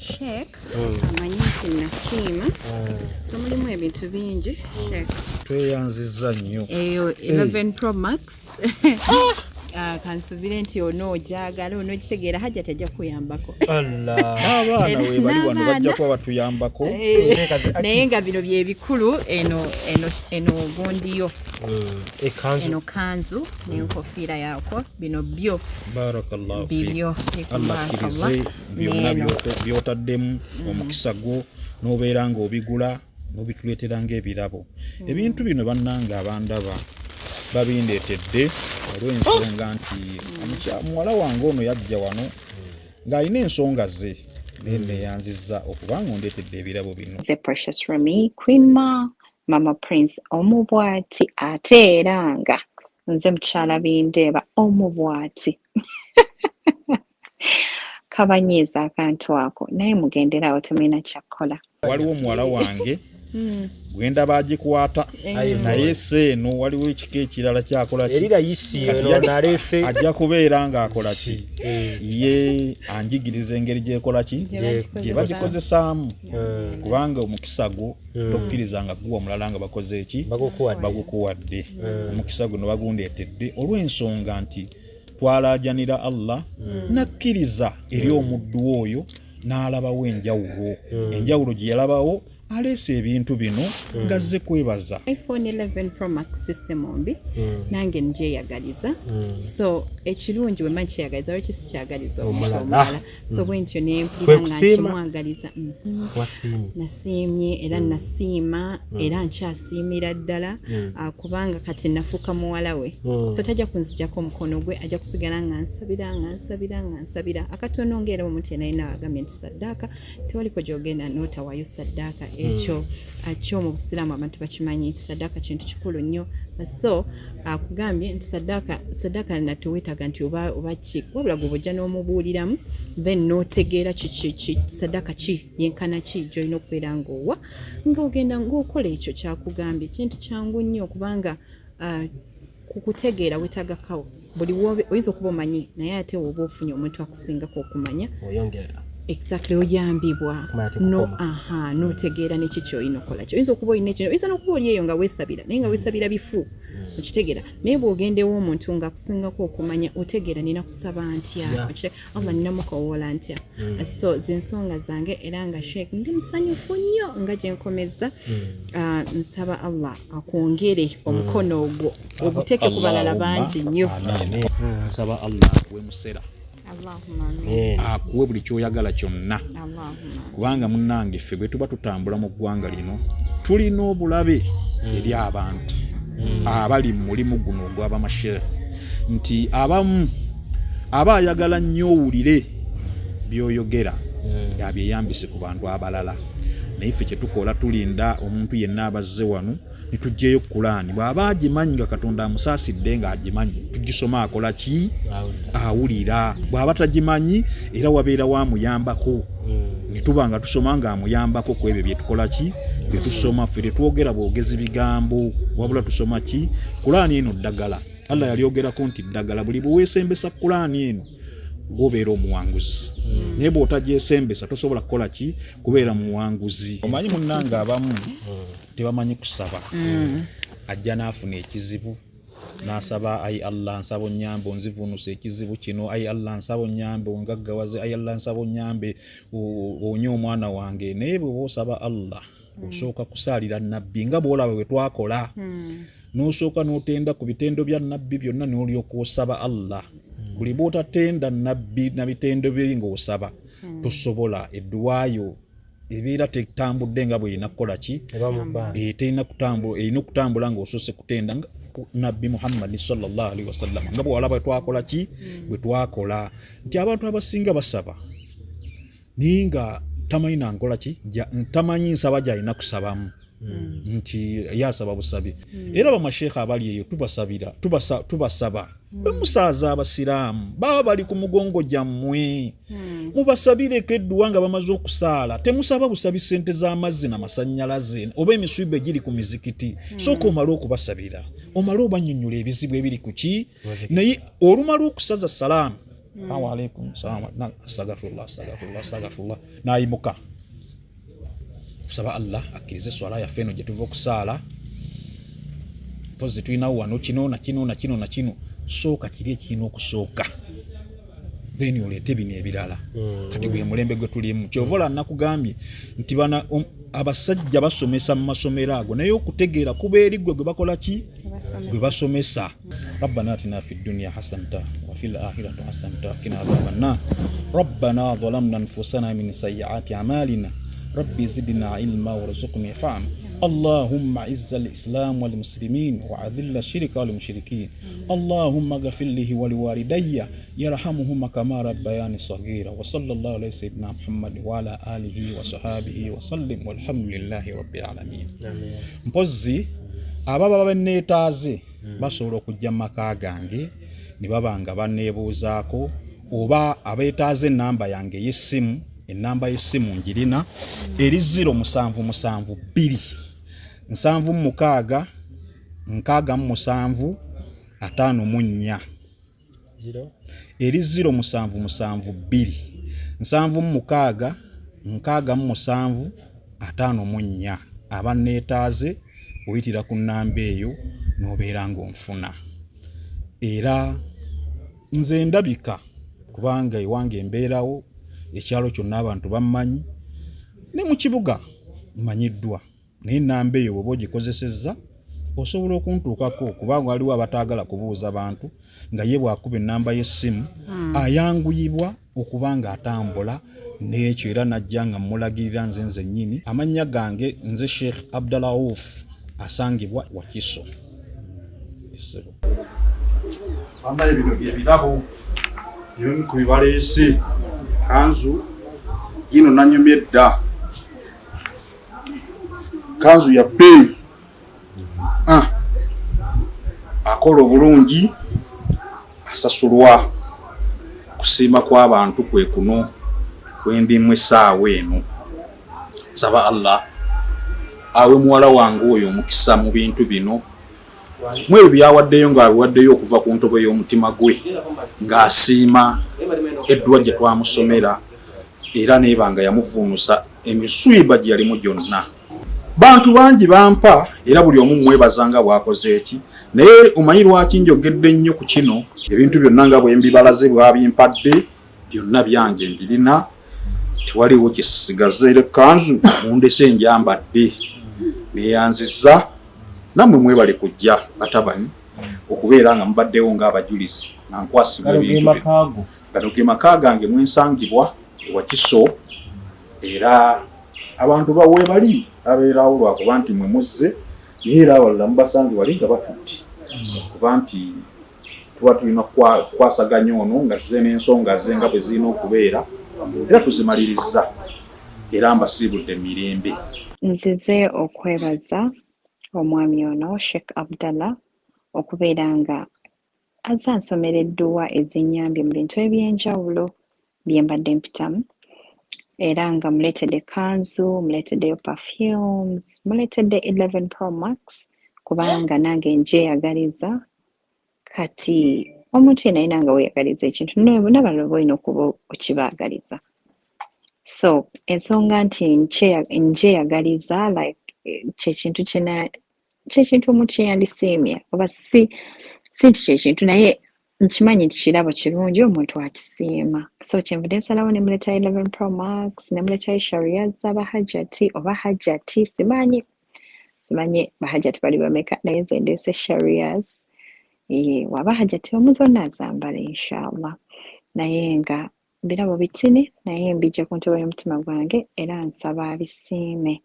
Sheikh amanyi nti nasiima so mulimu ebintu bingi Sheikh tweyanziza nnyo eyo 11 Pro Max kansubire nti onoojagala onoogitegeera Hajji tajja kuyambako abaana we bali wano bajja kuba batuyambako naye nga bino byebikulu eno gondiyo eno kanzu n'enkofiira yaako bino byo barakallahu bibyo Allah kirize byonna byotaddemu omukisa gwo n'obeera ng'obigula n'obituleetera ng'ebirabo ebintu bino bannanga abandaba babindeetedde olw'ensonga nti muwala wange ono yajja wano ng'alina ensonga ze neyanzizza okubanga ondeetedde ebirabo bino. The precious Remy Queen Mama Prince omubwati ate era nga nze mukyala Bindeba omubwati kabanyiiza akantu ako naye mugenderawo temulina kyakukola. Waliwo muwala wange gwenda bagikwata naye seeno waliwo ekika ekirala kyakola ajja kubeera ng'akola ki ye anjigiriza engeri gyekola ki gye bagikozesaamu kubanga omukisa gwo tokkiriza nga guwa mulala nga bakoze eki bagukuwadde omukisa guno bagundeetedde olw'ensonga nti twalaajanira Allah nakkiriza eri omuddu oyo n'alabawo enjawulo gye yalabawo alese ebintu bino ngazze kwebaza. iPhone 11 Pro Max system ombi nange njeyagaliza so ekirungi we manchi yagaliza waki sikyagaliza omulala so bwentyo nempulira nga kimwagaliza nasiimye era nasiima era nkyasiimira ddala kubanga kati nafuuka muwala we so tajja kunzijjako omukono gwe ajja kusigala nga nsabira akatono ng'era omuntu yenna yenna agambye nti saddaaka tewaliko gy'ogenda n'otawaayo saddaaka ekyo mu Busiraamu abantu bakimanyi nti saddaaka kintu kikulu nnyo so akugambye nti saddaaka natuweetaga nti oba ki wabula gwe bw'ojja n'omubuuliramu then n'otegeera saddaaka ki yenkana ki gy'olina okubeera ng'owa ng'ogenda ng'okola ekyo kyakugambye kintu kyangu nnyo kubanga kukutegeera weetagakawo buli oyinza okuba omanyi naye ate woba ofunye omuntu akusingako okumanya exactly oyambibwa n'otegeera n'eki ky'olina okukola kyo oyinza okuba olina ekyo oyinza n'okuba oli eyo nga weesabira naye nga weesabira bifu okitegeera naye bw'ogendewo omuntu ng'akusingako okumanya otegeera nina kusaba ntya Allah nina mukowoola ntya so z'ensonga zange era nga Sheikh ndi musanyufu nnyo nga gye nkomeza nsaba Allah akwongere omukono ogwo oguteeke ku balala bangi nnyo nsaba Allah akuwe musera akuwe buli kyoyagala kyonna kubanga munnange ffe bwe tuba tutambula mu ggwanga lino tulina obulabe eri abantu abali mu mulimu guno ogw'abamasheekh nti abamu aba ayagala nnyo owulire byoyogera abyeyambise ku bantu abalala naye ffe kye tukola tulinda omuntu yenna abazze wano ne tuggyeyo Kulaani bw'aba agimanyi nga Katonda amusaasidde ng'agimanyi tugisoma akola ki awulira bw'aba tagimanyi era wabeera wamuyambako ne tuba nga tusoma ng'amuyambako ku ebyo bye tukola ki bye tusoma ffe tetwogera bwogezi bigambo wabula tusoma ki Kulaani eno ddagala Allah yalyogerako nti ddagala buli bwe weesembesa Kulaani eno gobeera omuwanguzi naye bw'otagyesembesa tosobola kukola ki kubeera muwanguzi omanyi munnanga abamu tebamanyi kusaba ajja n'afuna ekizibu n'asaba ayi Allah nsaba onnyambe onzivunusa ekizibu kino ayi Allah nsaba onnyambe ongaggawaze ayi Allah nsaba onnyambe onye omwana wange naye bwe bw'osaba Allah osooka kusaalira nnabbi nga bw'olaba bwe twakola n'osooka n'otenda ku bitendo bya nnabbi byonna n'olyoka osaba Allah buli bw'otatenda nnabbi na bitendo bye ng'osaba tosobola edduwaayo ebeera tetambudde nga bw'erina kukola ki terina kutambula erina okutambula ng'osoose kutenda nabbi Muhammad sallallahu alaihi wasallam nga bw'olaba twakola ki bwe twakola nti abantu abasinga basaba naye nga tamanyi nankola ki tamanyi nsaba gy'alina kusabamu nti yasaba busabi era bamasheekha abali eyo tubasaba bemusaaza abasiraamu baba bali ku mugongo gyammwe mubasabireko edduwa nga bamaze okusaala temusaba busabi ssente z'amazzi n'amasannyalaze oba emisuiba egiri ku mizikiti sooka omale okubasabira omale obannyonnyola ebizibu ebiri ku ki naye olumala okusaza salaamu Assalamu alaikum salam astaghfirullah nayimuka tusaba Allah akkirize swala yaffe eno gye tuva okusaala pozi tulinawo wano kino na kino sooka kiri ekirina okusooka then oleete bino ebirala kati gwe mulembe gwe tulimu kyovola nakugambye nti bana abasajja basomesa mu masomero ago naye okutegeera kuba eri gwe bakola ki gwe basomesa rabbana atina fid dunya hasanatan wa fil akhirati hasanatan wa qina adhaban nar rabbana zalamna anfusana min sayyiati a'malina rabbi zidna ilma warzuqna fahma اللهم عز الإسلام والمسلمين وأذل الشرك والمشركين اللهم اغفر له ولوالدي يرحمهما كما ربياني صغيرا وصلى الله على سيدنا محمد وعلى آله وصحابه وسلم والحمد لله رب العالمين mpozi ababa banneetaaze basobola okujja mu maka gange ne babanga banneebuuzaako oba abeetaaze ennamba yange y'essimu ennamba y'essimu njirina eri 0772 7 6 5 eri 0772 7 6 5 abanneetaaze oyitira ku nnamba eyo n'obeera ng'onfuna era nze ndabika kubanga ewange embeerawo ekyalo kyonna abantu bammanyi ne mu kibuga mmanyiddwa naye nnamba eyo bw'oba ogikozesezza osobola okuntuukako kubanga waliwo abataagala kubuuza bantu nga ye bw'akuba ennamba y'essimu ayanguyibwa okuba nga atambula n'ekyo era najja nga mmulagirira nze nnyini amannya gange nze Sheikh Abdallah asangibwa Wakiso bambaye bino byebirabo byomu ku bibaleese kanzu yino nanyumye dda kanzu ya bei akola obulungi asasulwa kusiima kw'abantu kwe kuno kwendimu essaawa eno saba Allah awe muwala wange oyo omukisa mu bintu bino mweru byawaddeyo ng'abiwaddeyo okuva ku ntobo y'omutima gwe ng'asiima Duwa gye twamusomera era nebanga yamuvuunusa emiswiba gye yalimu gyonna bantu bangi bampa era buli omu mwebazanga bwakoze eki naye omanyi lwaki njogedde nnyo ku kino ebintu byonna nga bwe mbibalaze bwabimpadde byonna byange mbirina tewaliwo kisigaze kanzu mundese njambadde neyanziza namwe mwebale kujja batabanyi okubeera nga mubaddewo ng'abajulizi nankwasibwa ebintu gano ge maka gange mwensangibwa Wakiso era abantu bawe bali abeerawo lwakuba nti mwe muzze naye era abalala mubasange wali nga batutti kuba nti tuba tulina kwasaganya ono nga zze n'ensonga ze nga bwe zirina okubeera era tuzimaliriza era mbasiibudde mirembe. Nzize okwebaza omwami ono Sheikh Abdallah okubeera nga azansomera Duwa ezinnyambye mu bintu eby'enjawulo bye mbadde mpitamu era nga muleetedde kanzu, muleeteddeyo perfumes, muleetedde 11 Pro Max kubanga nange njeyagaliza kati omuntu yenna ayina nga weeyagaliza ekintu n'abalala olina okuba okibaagaliza. So ensonga nti njeyagaliza like kyekintu omuntu kyeyandisiimye oba si nti kyekintu naye nkimanyi nti kirabo kirungi omuntu akisiima. So kyenvudde nsalawo ne muleeta 11 Pro Max ne muleetayo sharia z'abahajjati oba hajjati simanyi bahajjati bali bameka naye nze ndeese sharias waba hajjati omu zonna azambala inshallah naye nga birabo bitini naye mbijja ku ntebe y'omutima gwange era nsaba abisiime.